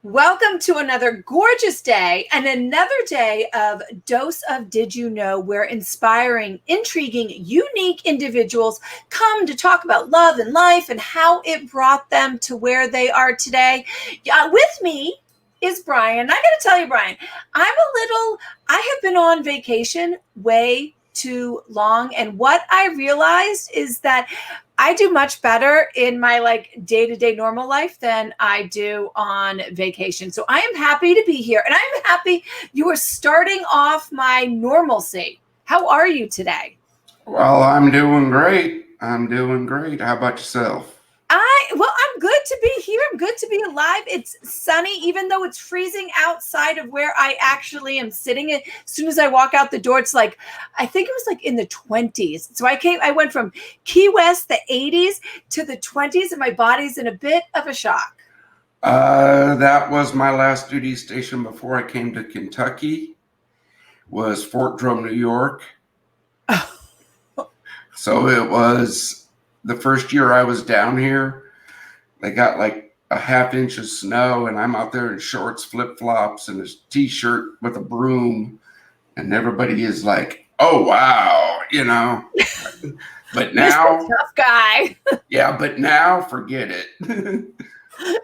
Welcome to another gorgeous day and another day of Dose of Did You Know, where inspiring, intriguing, unique individuals come to talk about love and life and how it brought them to where they are today. With me is Brian. I got to tell you, Brian, I have been on vacation way too long. And what I realized is that I do much better in my day-to-day normal life than I do on vacation. So I am happy to be here, and I'm happy you are starting off my normalcy. How are you today? Well, I'm doing great. How about yourself? I'm good to be here. I'm good to be alive. It's sunny, even though it's freezing outside of where I actually am sitting. As soon as I walk out the door, it's I think it was in the 20s. So I went from Key West, the 80s, to the 20s, and my body's in a bit of a shock. That was my last duty station before I came to Kentucky, was Fort Drum, New York. So it was the first year I was down here. They got a half inch of snow, and I'm out there in shorts, flip-flops, and a t-shirt with a broom, and everybody is like, "Oh wow," But now, Mr. Tough Guy. yeah, but now forget it.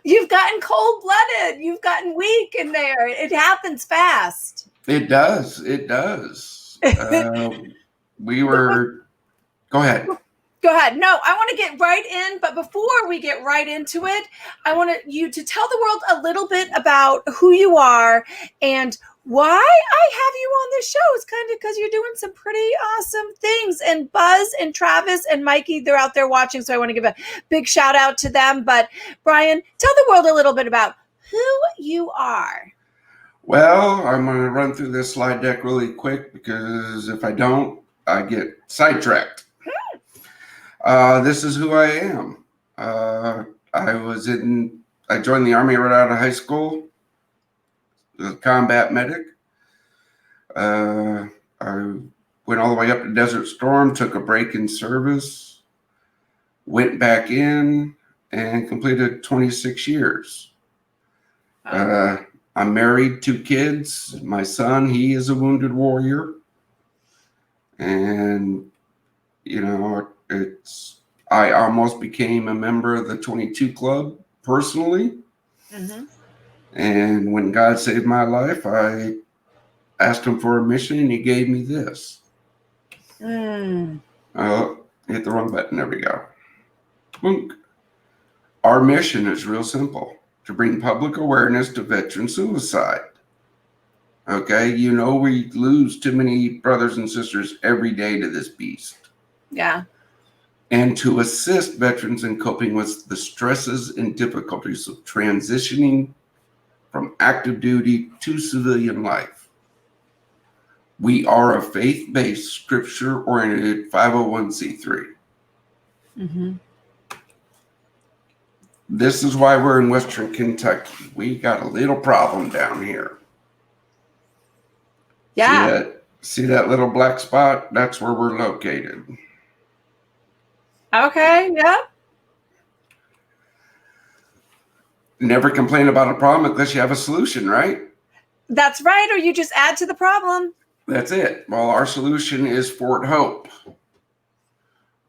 You've gotten cold-blooded. You've gotten weak in there. It happens fast. It does. Go ahead. Go ahead. No, I want to get right in, but before we get right into it, I want you to tell the world a little bit about who you are and why I have you on this show. It's kind of because you're doing some pretty awesome things. And Buzz and Travis and Mikey, they're out there watching, so I want to give a big shout out to them. But Brian, tell the world a little bit about who you are. Well, I'm going to run through this slide deck really quick because if I don't, I get sidetracked. This is who I am. I joined the Army right out of high school, as a combat medic. I went all the way up to Desert Storm, took a break in service, went back in, and completed 26 years. I'm married, 2 kids. My son, he is a wounded warrior. And, I almost became a member of the 22 Club personally. Mm-hmm. And when God saved my life, I asked him for a mission, and he gave me this. Oh, hit the wrong button. There we go. Boom. Our mission is real simple: to bring public awareness to veteran suicide. Okay, we lose too many brothers and sisters every day to this beast. Yeah. And to assist veterans in coping with the stresses and difficulties of transitioning from active duty to civilian life. We are a faith-based, scripture-oriented 501c3. Mm-hmm. This is why we're in Western Kentucky. We got a little problem down here. Yeah. See that little black spot? That's where we're located. Okay, yeah. Never complain about a problem unless you have a solution, right? That's right, or you just add to the problem. That's it. Well, our solution is Fort Hope.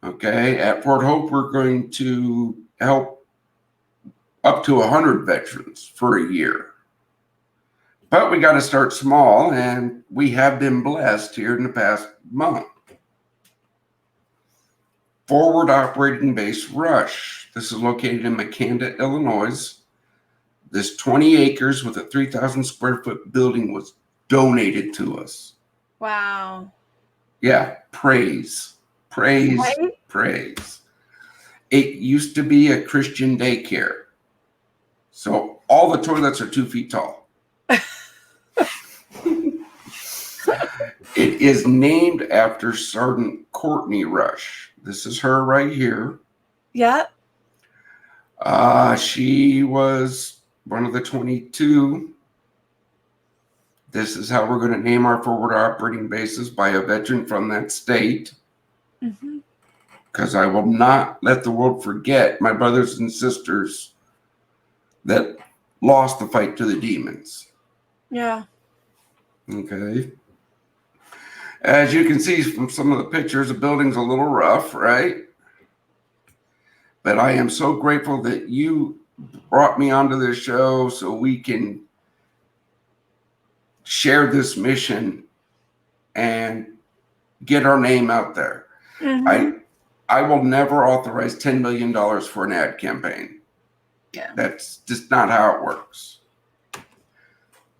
Okay, at Fort Hope, we're going to help up to 100 veterans for a year. But we got to start small, and we have been blessed here in the past month. Forward Operating Base Rush. This is located in Makanda, Illinois. This 20 acres with a 3,000 square foot building was donated to us. Wow. Yeah, praise. It used to be a Christian daycare. So all the toilets are 2 feet tall. It is named after Sergeant Courtney Rush. This is her right here. Yeah. She was one of the 22. This is how we're going to name our forward operating bases, by a veteran from that state. Mm-hmm. Because I will not let the world forget, my brothers and sisters, that lost the fight to the demons. Yeah. Okay. As you can see from some of the pictures, the building's a little rough, right? But I am so grateful that you brought me onto this show so we can share this mission and get our name out there. Mm-hmm. I will never authorize $10 million for an ad campaign. Yeah. That's just not how it works.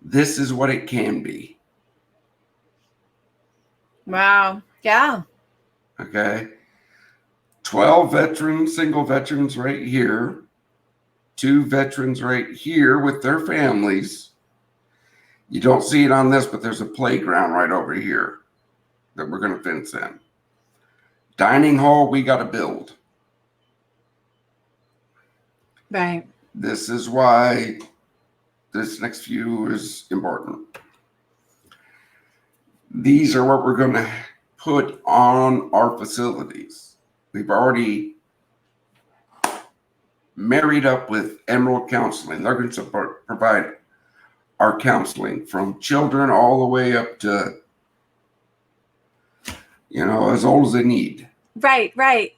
This is what it can be. Wow. Yeah. Okay. 12 veterans, single veterans right here. 2 veterans right here with their families. You don't see it on this, but there's a playground right over here that we're going to fence in. Dining hall, we got to build. Right. This is why this next view is important. These are what we're going to put on our facilities. We've already married up with Emerald Counseling. They're going to provide our counseling from children all the way up to, as old as they need. Right. Right.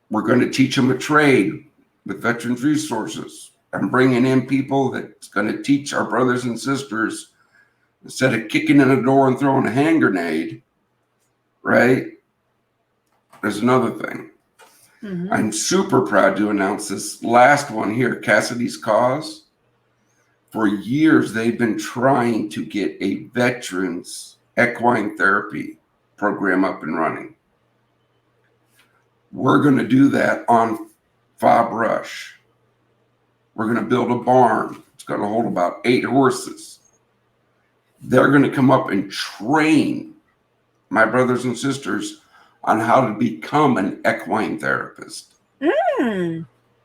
We're going to teach them a trade with Veterans Resources. I'm bringing in people that's going to teach our brothers and sisters, instead of kicking in a door and throwing a hand grenade, right? There's another thing. Mm-hmm. I'm super proud to announce this last one here, Cassidy's Cause. For years, they've been trying to get a veterans equine therapy program up and running. We're going to do that on Fob Rush. We're going to build a barn. It's going to hold about 8 horses. They're going to come up and train my brothers and sisters on how to become an equine therapist.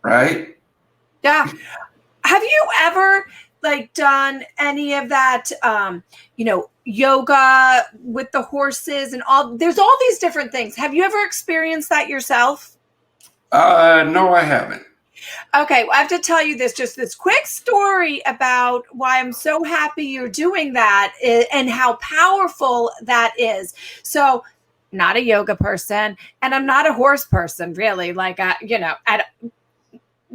Right? Yeah. Have you ever done any of that, yoga with the horses and there's all these different things. Have you ever experienced that yourself? No, I haven't. Okay. Well, I have to tell you just this quick story about why I'm so happy you're doing that and how powerful that is. So, not a yoga person and I'm not a horse person, really.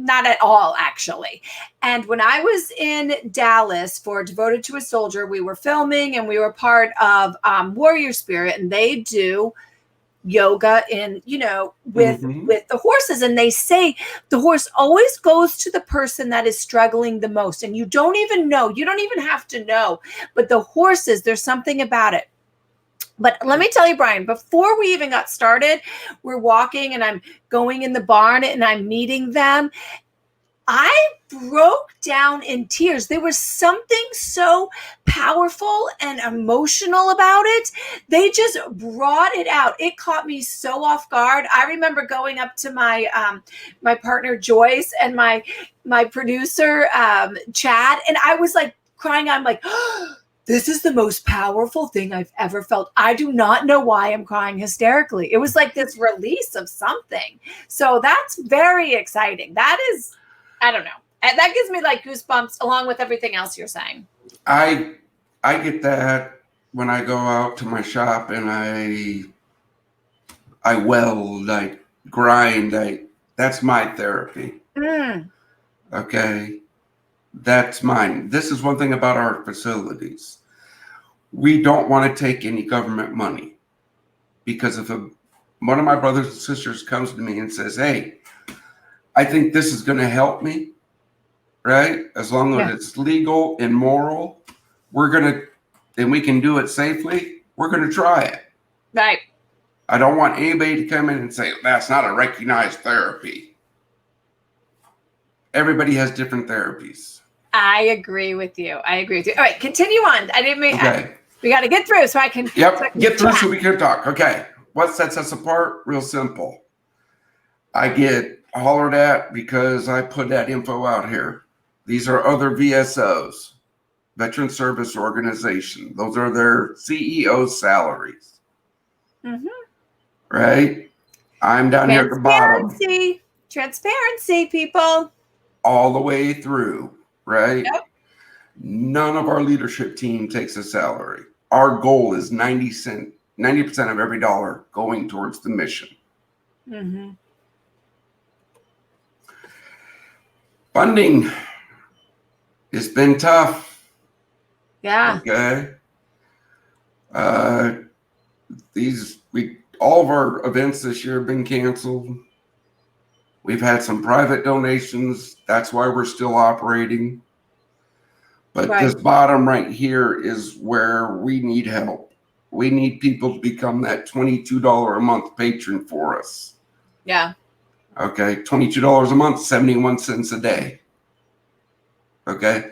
Not at all, actually. And when I was in Dallas for Devoted to a Soldier, we were filming and we were part of Warrior Spirit, and they do yoga with the horses. And they say the horse always goes to the person that is struggling the most. And you don't even have to know, but the horses, there's something about it. But let me tell you, Brian, before we even got started, we're walking and I'm going in the barn and I'm meeting them. I broke down in tears. There was something so powerful and emotional about it. They just brought it out. It caught me so off guard. I remember going up to my my partner Joyce and my producer Chad, and I was crying. I'm like, oh, this is the most powerful thing I've ever felt. I do not know why I'm crying hysterically. It was like this release of something. So that's very exciting. That is, I don't know. And that gives me goosebumps along with everything else you're saying. I get that when I go out to my shop and I weld, I grind, that's my therapy. Okay. That's mine. This is one thing about our facilities. We don't want to take any government money, because if one of my brothers and sisters comes to me and says, hey, I think this is going to help me, right? As long as it's legal and moral, and we can do it safely, we're going to try it. Right. I don't want anybody to come in and say, that's not a recognized therapy. Everybody has different therapies. I agree with you. All right, continue on. I didn't mean. Okay. We got to get through so I can. Get through so we can talk. Okay. What sets us apart? Real simple. I get hollered at because I put that info out here. These are other VSOs, Veteran Service Organization. Those are their CEO's salaries. Right? I'm down here at the bottom. Transparency, people. All the way through. right? Yep. None of our leadership team takes a salary. Our goal is 90% of every dollar going towards the mission. Mm-hmm. Funding has been tough. Yeah. Okay. All of our events this year have been canceled. We've had some private donations. That's why we're still operating. But Right. this bottom right here is where we need help. We need people to become that $22 a month patron for us. Yeah. Okay. $22 a month, 71 cents a day. Okay.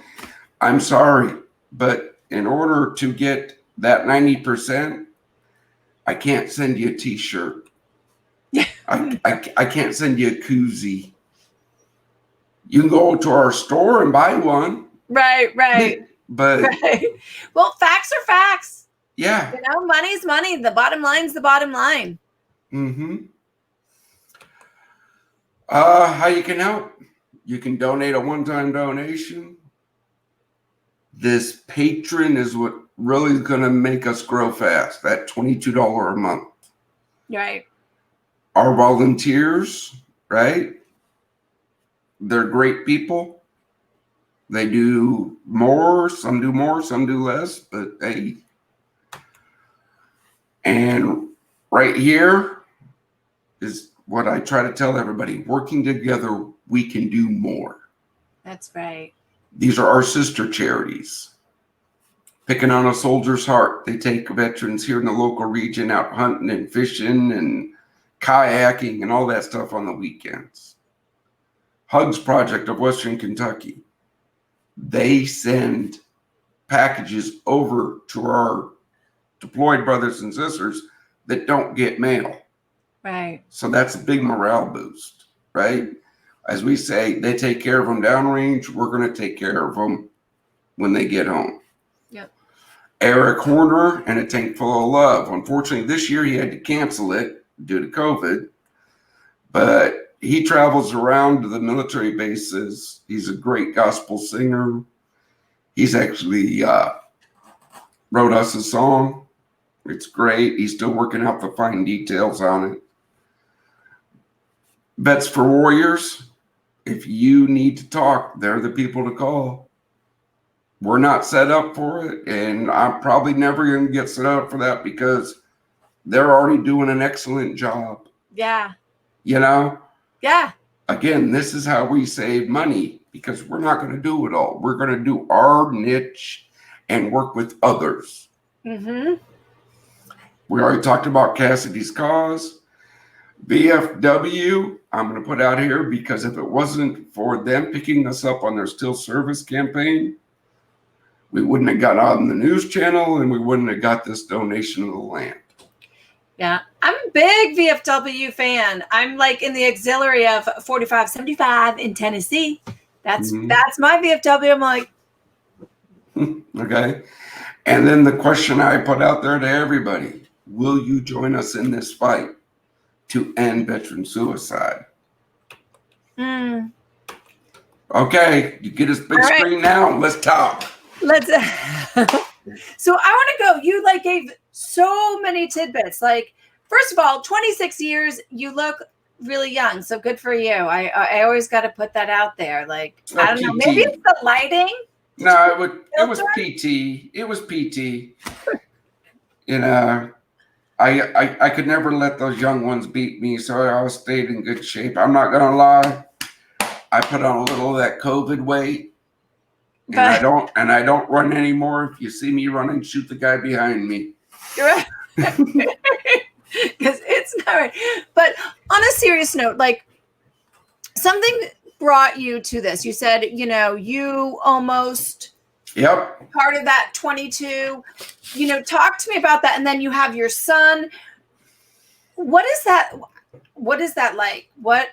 I'm sorry, but in order to get that 90%, I can't send you a t-shirt. I can't send you a koozie. You can go to our store and buy one. Right. But right. Well, facts are facts. Yeah. You know, money's money. The bottom line's the bottom line. Mm-hmm. How you can help? You can donate a one-time donation. This patron is what really is going to make us grow fast. That $22 a month. Right. Our volunteers, right? They're great people. They do more, some do less, but hey. And right here is what I try to tell everybody. Working together, we can do more. That's right. These are our sister charities. Picking on a Soldier's Heart. They take veterans here in the local region out hunting and fishing and kayaking and all that stuff on the weekends. Hugs Project of Western Kentucky. They send packages over to our deployed brothers and sisters that don't get mail. Right. So that's a big morale boost, right? As we say, they take care of them downrange. We're going to take care of them when they get home. Yep. Eric Horner and A Tank Full of Love. Unfortunately, this year he had to cancel it due to COVID, but he travels around to the military bases. He's a great gospel singer. He's actually wrote us a song. It's great. He's still working out the fine details on it. Vets for Warriors. If you need to talk, they're the people to call. We're not set up for it, and I'm probably never going to get set up for that because they're already doing an excellent job. Yeah. You know? Yeah. Again, this is how we save money because we're not going to do it all. We're going to do our niche and work with others. Mm-hmm. We already talked about Cassidy's Cause. VFW, I'm going to put out here because if it wasn't for them picking us up on their Still Service campaign, we wouldn't have got on the news channel and we wouldn't have got this donation of the land. Yeah, I'm a big VFW fan. I'm like in the auxiliary of 4575 in Tennessee. That's my VFW. I'm like, okay. And then the question I put out there to everybody, will you join us in this fight to end veteran suicide? Okay, you get a big screen now. Let's talk. So I want to go. You like gave so many tidbits. Like, first of all, 26 years. You look really young. So good for you. I always got to put that out there. Like, I don't know. Maybe it's the lighting. No, it was PT. It was PT. You know, I could never let those young ones beat me, so I always stayed in good shape. I'm not gonna lie. I put on a little of that COVID weight. And I don't run anymore. If you see me running, shoot the guy behind me. You're right. Because it's not right. But on a serious note, like something brought you to this. You said, you know, you almost part of that 22. You know, talk to me about that. And then you have your son. What is that? What is that like? What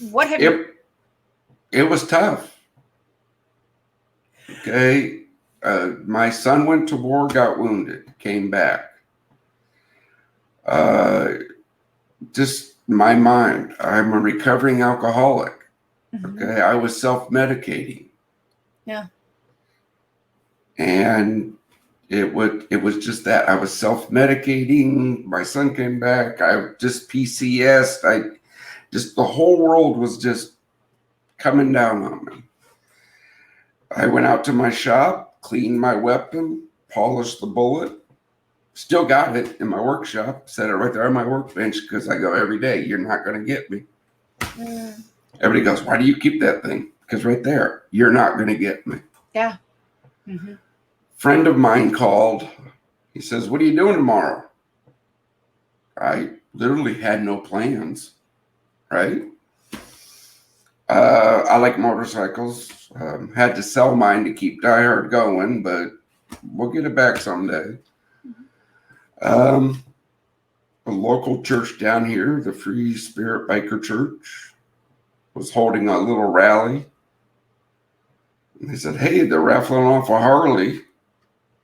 have you? It was tough. Okay. My son went to war, got wounded, came back. Just my mind. I'm a recovering alcoholic. Okay. I was self-medicating. Yeah. And it was just that I was self-medicating. My son came back. I just PCS'd. The whole world was just coming down on me. I went out to my shop, cleaned my weapon, polished the bullet. Still got it in my workshop. Set it right there on my workbench because I go every day. You're not going to get me. Everybody goes, why do you keep that thing? Because right there, you're not going to get me. Yeah. Friend of mine called. He says, what are you doing tomorrow? I literally had no plans, right? I like motorcycles. Had to sell mine to keep Die Hard going, but we'll get it back someday. A local church down here, the Free Spirit Biker Church, was holding a little rally. And they said, hey, they're raffling off a Harley.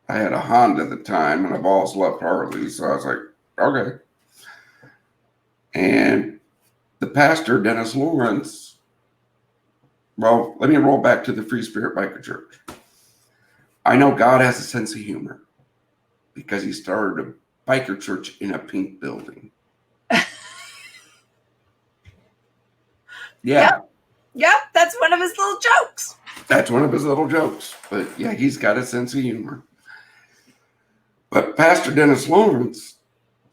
I had a Honda at the time, and I've always loved Harley, so I was like, okay. And the pastor, Dennis Lawrence, well, let me roll back to the Free Spirit Biker Church. I know God has a sense of humor because he started a biker church in a pink building. Yeah. Yep, that's one of his little jokes. That's one of his little jokes. But yeah, he's got a sense of humor. But Pastor Dennis Lawrence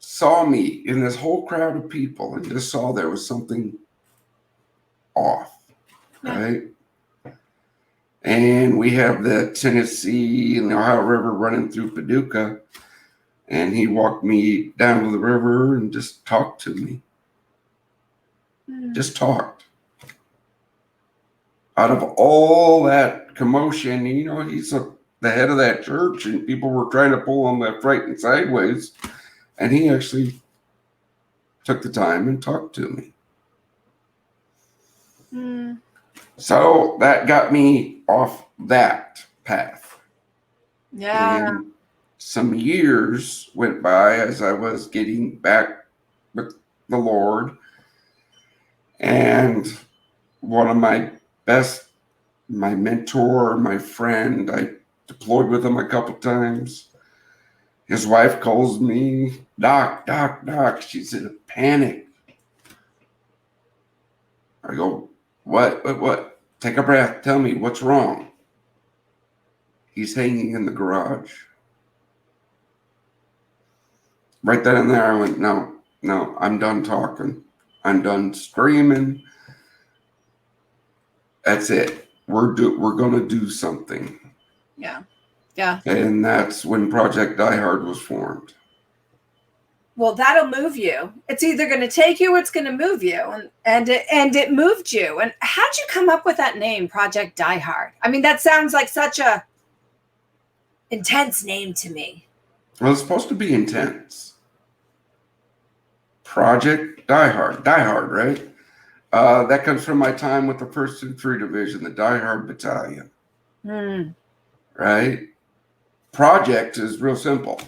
saw me in this whole crowd of people and just saw there was something off, right? And we have the Tennessee and the Ohio River running through Paducah. And he walked me down to the river and just talked to me. Just talked. Out of all that commotion, you know, he's the head of that church, and people were trying to pull him left, right, and sideways. And he actually took the time and talked to me. So that got me off that path. Yeah. And some years went by as I was getting back with the Lord. And one of my mentor, my friend, I deployed with him a couple times. His wife calls me, Doc. She's in a panic. I go, what? Take a breath. Tell me what's wrong. He's hanging in the garage. Right then and there, I went, no, I'm done talking. I'm done screaming. That's it. We're going to do something. Yeah. And that's when Project Die Hard was formed. Well, that'll move you. It's either going to take you or it's going to move you. And it moved you. And how'd you come up with that name, Project Die Hard? I mean, that sounds like such a intense name to me. Well, it's supposed to be intense. Project Die Hard, right? That comes from my time with the 1st Infantry Division, the Die Hard Battalion. Right? Project is real simple.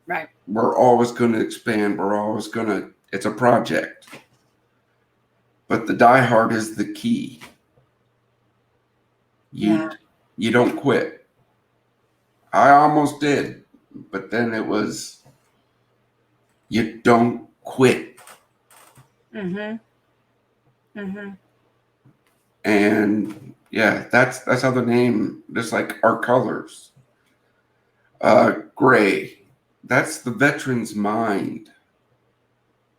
Right. We're always going to expand. It's a project. But the Die Hard is the key. You don't quit. I almost did. But then it was, you don't quit. And yeah, that's how the name, just like our colors. Gray. That's the veteran's mind.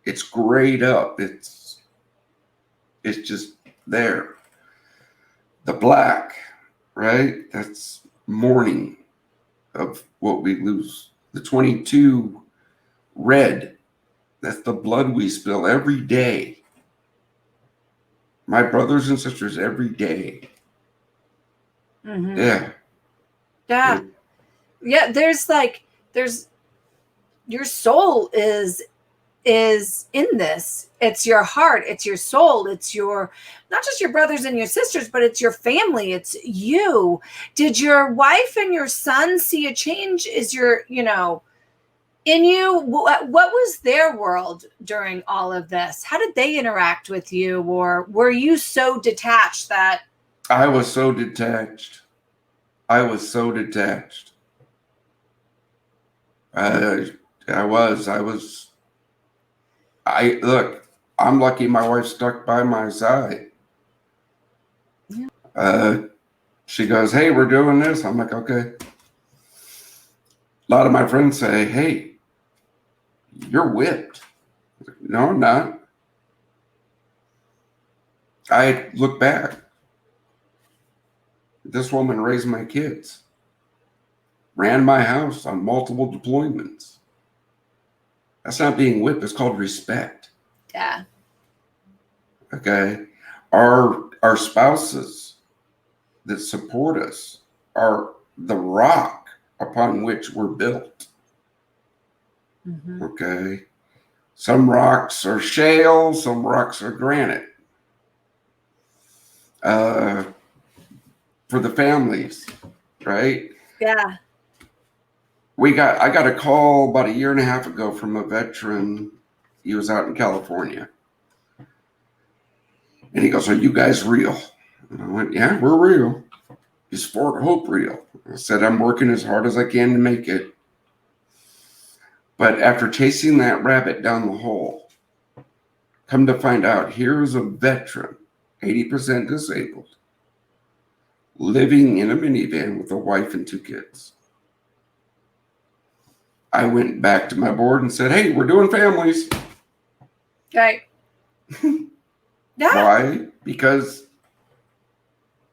It's grayed up. It's just there. The black, right? That's mourning of what we lose. The 22 red. That's the blood we spill every day. My brothers and sisters every day. Yeah. There's your soul is in this. It's your heart, it's your soul, it's your, not just your brothers and your sisters, but it's your family, it's you. Did your wife and your son see a change? Is your, in you? What was their world during all of this? How did they interact with you? Or were you so detached that? I was so detached. I was so detached. I was. Look. I'm lucky my wife stuck by my side. Yeah. She goes, "Hey, we're doing this." I'm like, "Okay." A lot of my friends say, "Hey, you're whipped." No, I'm not. I look back. This woman raised my kids, ran my house on multiple deployments. That's not being whipped. It's called respect. Yeah. Okay. Our spouses that support us are the rock upon which we're built. Mm-hmm. Okay. Some rocks are shale, some rocks are granite. For the families, right? Yeah. I got a call about a year and a half ago from a veteran. He was out in California. And he goes, "Are you guys real?" And I went, "Yeah, we're real." Is Fort Hope real? I said, "I'm working as hard as I can to make it." But after chasing that rabbit down the hole, come to find out, here's a veteran, 80% disabled, living in a minivan with a wife and 2 kids. I went back to my board and said, "Hey, we're doing families." Right. Yeah. Why? Because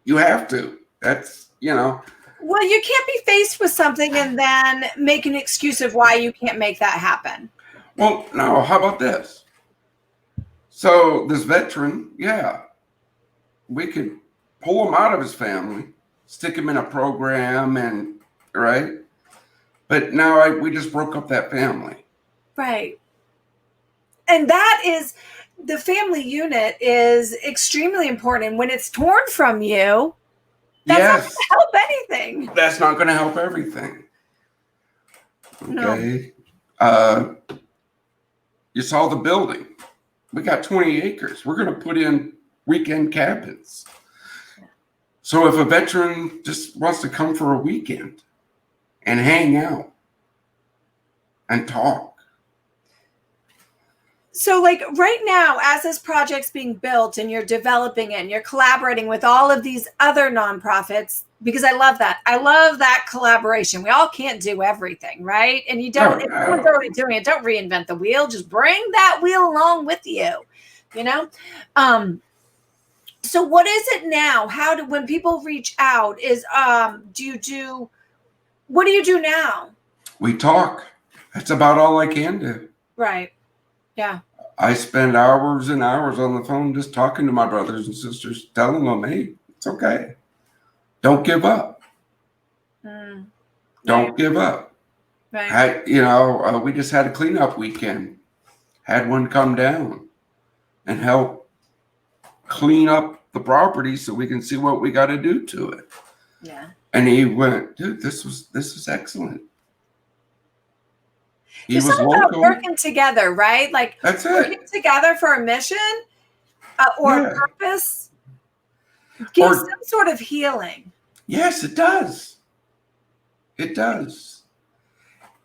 you have to. That's, Well, you can't be faced with something and then make an excuse of why you can't make that happen. Well, no, how about this? So this veteran, yeah, we could pull him out of his family, stick him in a program, and right. But now we just broke up that family. Right. And that is, the family unit is extremely important. And when it's torn from you, that's not going to help anything. That's not going to help everything. Okay. No. You saw the building. We got 20 acres. We're going to put in weekend cabins. So if a veteran just wants to come for a weekend and hang out and talk. So like right now, as this project's being built and you're developing it and you're collaborating with all of these other nonprofits, because I love that. I love that collaboration. We all can't do everything, right? And you don't, if someone's already doing it, don't reinvent the wheel. Just bring that wheel along with you, So what is it now? When people reach out what do you do now? We talk. That's about all I can do. Right. Yeah. I spend hours and hours on the phone just talking to my brothers and sisters, telling them, "Hey, it's okay. Don't give up. Don't give up." Right. We just had a cleanup weekend. Had one come down and help clean up the property so we can see what we got to do to it. Yeah. And he went, "Dude, this was excellent." It's all about working together, right? Like that's working together for a mission or a purpose gives some sort of healing. Yes, it does. It does.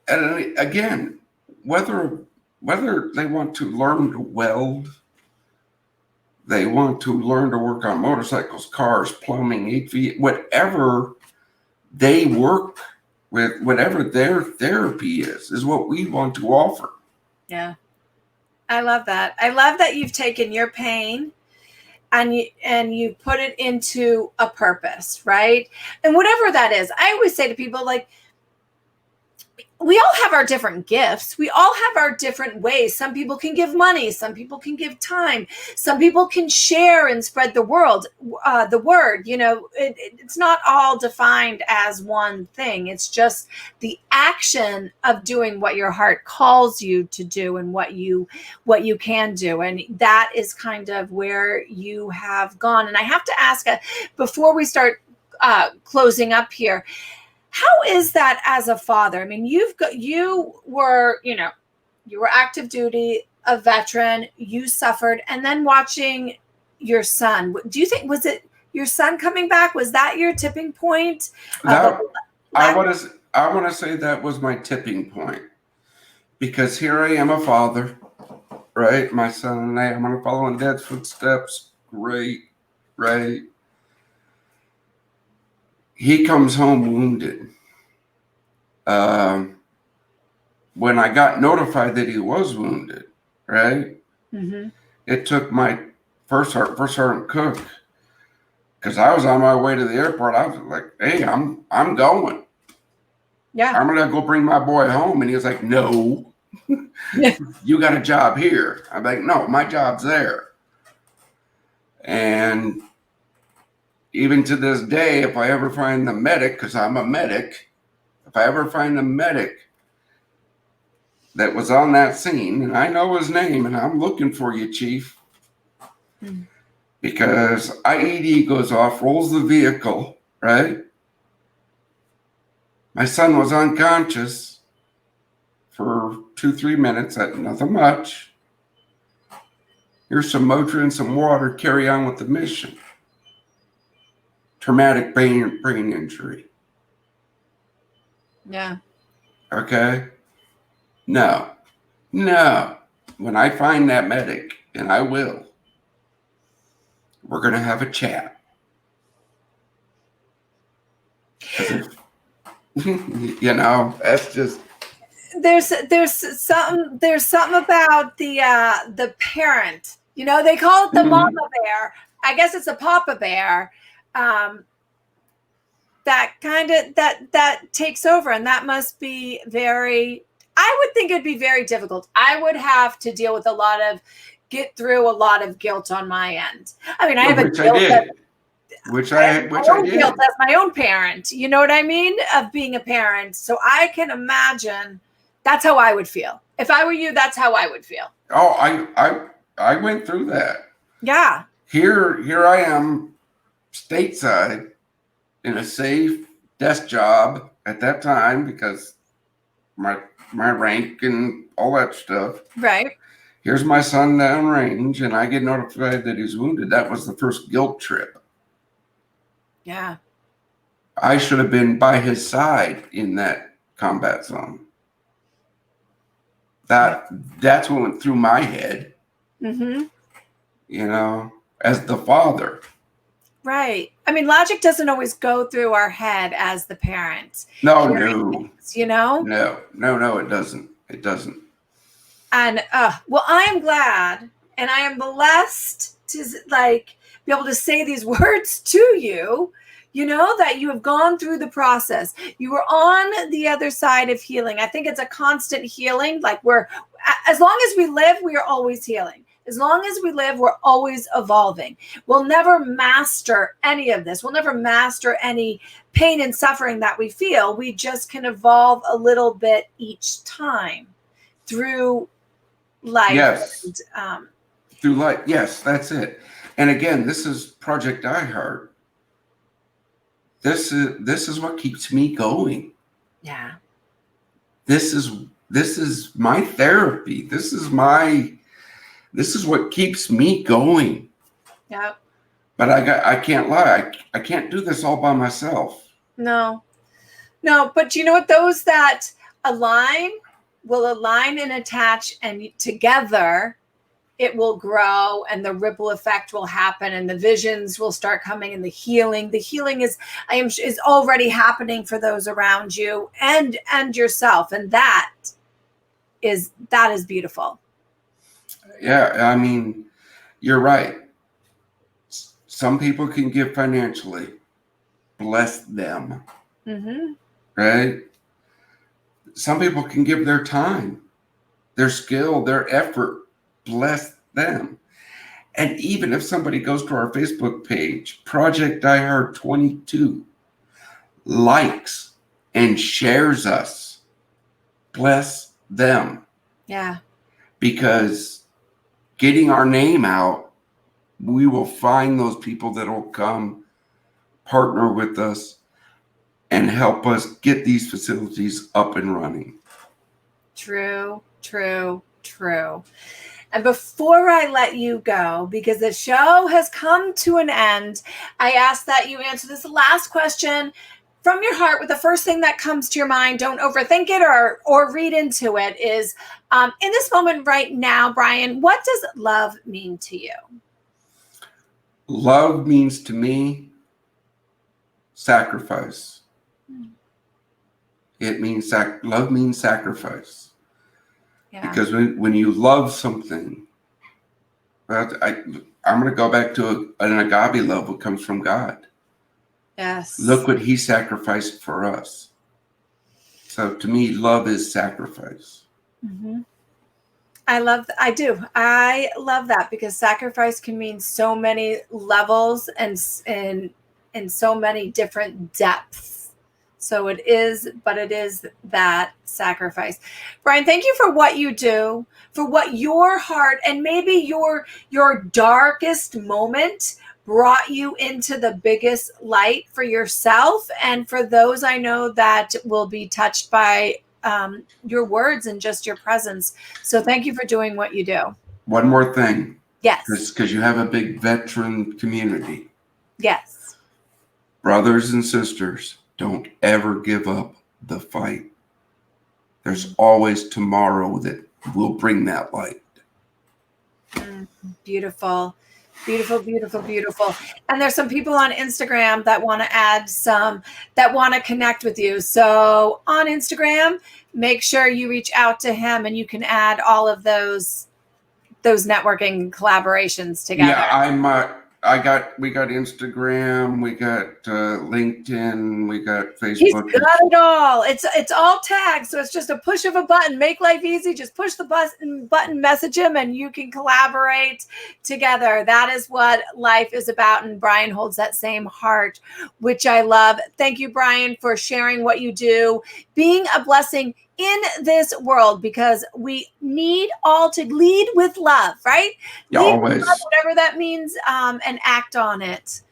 And again, whether they want to learn to weld, they want to learn to work on motorcycles, cars, plumbing, HVAC, whatever they work with, whatever their therapy is what we want to offer. Yeah. I love that. I love that you've taken your pain and you put it into a purpose, right? And whatever that is, I always say to people, like, we all have our different gifts. We all have our different ways. Some people can give money. Some people can give time. Some people can share and spread the word. It's not all defined as one thing. It's just the action of doing what your heart calls you to do and what you can do. And that is kind of where you have gone. And I have to ask, before we start closing up here, how is that as a father? I mean, you were active duty, a veteran, you suffered, and then watching your son. Do you think, was it your son coming back? Was that your tipping point? That, I want to say that was my tipping point, because here I am, a father, right? My son and I, I'm going to follow in Dad's footsteps. Great, right? He comes home wounded. When I got notified that he was wounded, right? Mm-hmm. It took my first sergeant cook, because I was on my way to the airport. I was like, "Hey, I'm going. Yeah. I'm gonna go bring my boy home." And he was like, "No, you got a job here." I'm like, "No, my job's there." And even to this day, if I ever find the medic, because I'm a medic, if I ever find the medic that was on that scene, and I know his name, and I'm looking for you, Chief, because IED goes off, rolls the vehicle, right? My son was unconscious for 2-3 minutes, nothing much. Here's some Motrin, some water, carry on with the mission. Traumatic brain injury. Yeah. Okay? No. When I find that medic, and I will, we're going to have a chat. You know, that's just... There's something about the parent. You know, they call it the mama bear. I guess it's a papa bear. That kind of that takes over, and that must be very... I would think it'd be very difficult. I would have to deal with get through a lot of guilt on my end. I mean, I have a guilt which I did. Guilt as my own parent. You know what I mean? Of being a parent. So I can imagine that's how I would feel. If I were you, that's how I would feel. Oh, I went through that. Yeah. Here I am, stateside, in a safe desk job at that time, because my rank and all that stuff. Right. Here's my son downrange, and I get notified that he's wounded. That was the first guilt trip. Yeah. I should have been by his side in that combat zone. That's what went through my head. Mm-hmm. You know, as the father. Right. I mean, logic doesn't always go through our head as the parents. No. Things, you know? No, it doesn't. It doesn't. And well, I am glad, and I am blessed to be able to say these words to you, you know, that you have gone through the process. You were on the other side of healing. I think it's a constant healing. Like, as long as we live, we are always healing. As long as we live, we're always evolving. We'll never master any of this. We'll never master any pain and suffering that we feel. We just can evolve a little bit each time through life. Yes. And, through life. Yes, that's it. And again, this is Project iHeart. This is what keeps me going. Yeah. This is my therapy. This is what keeps me going. Yeah. But I can't lie. I can't do this all by myself. No, but you know what? Those that align will align and attach, and together it will grow, and the ripple effect will happen, and the visions will start coming, and the healing is already happening for those around you and yourself. And that is beautiful. Yeah. I mean, you're right. Some people can give financially. Bless them. Mm-hmm. Right? Some people can give their time, their skill, their effort. Bless them. And even if somebody goes to our Facebook page, Project iHeart 22, likes and shares us, bless them. Yeah. Because getting our name out, we will find those people that will come partner with us and help us get these facilities up and running. True. And before I let you go, because the show has come to an end, I ask that you answer this last question from your heart with the first thing that comes to your mind. Don't overthink it or read into it. Is in this moment right now, Brian, what does love mean to you? Love means to me sacrifice. It means love means sacrifice. Yeah. Because when you love something, well, I'm going to go back to an agape love, what comes from God. Yes. Look what he sacrificed for us. So to me, love is sacrifice. Mm-hmm. I love that, because sacrifice can mean so many levels and in so many different depths. So it is that sacrifice. Brian, thank you for what you do, for what your heart and maybe your darkest moment brought you into the biggest light for yourself and for those I know that will be touched by your words and just your presence. So thank you for doing what you do. One more thing. Yes. Because you have a big veteran community. Yes. Brothers and sisters, don't ever give up the fight. There's always tomorrow that will bring that light. Beautiful. Beautiful, beautiful, beautiful. And there's some people on Instagram that want to that want to connect with you. So on Instagram, make sure you reach out to him and you can add all of those networking collaborations together. Yeah, we got Instagram, we got LinkedIn, we got Facebook. He's got it all. It's all tagged, so it's just a push of a button. Make life easy. Just push the button, message him, and you can collaborate together. That is what life is about, and Brian holds that same heart, which I love. Thank you, Brian, for sharing what you do, being a blessing in this world, because we need all to lead with love, right? Yeah, lead always. with love, whatever that means, and act on it.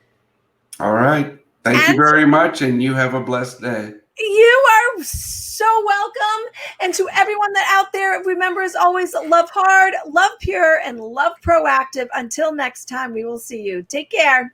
All right. Thank you very much, and you have a blessed day. You are so welcome. And to everyone that out there, remember, as always, love hard, love pure, and love proactive. Until next time, we will see you. Take care.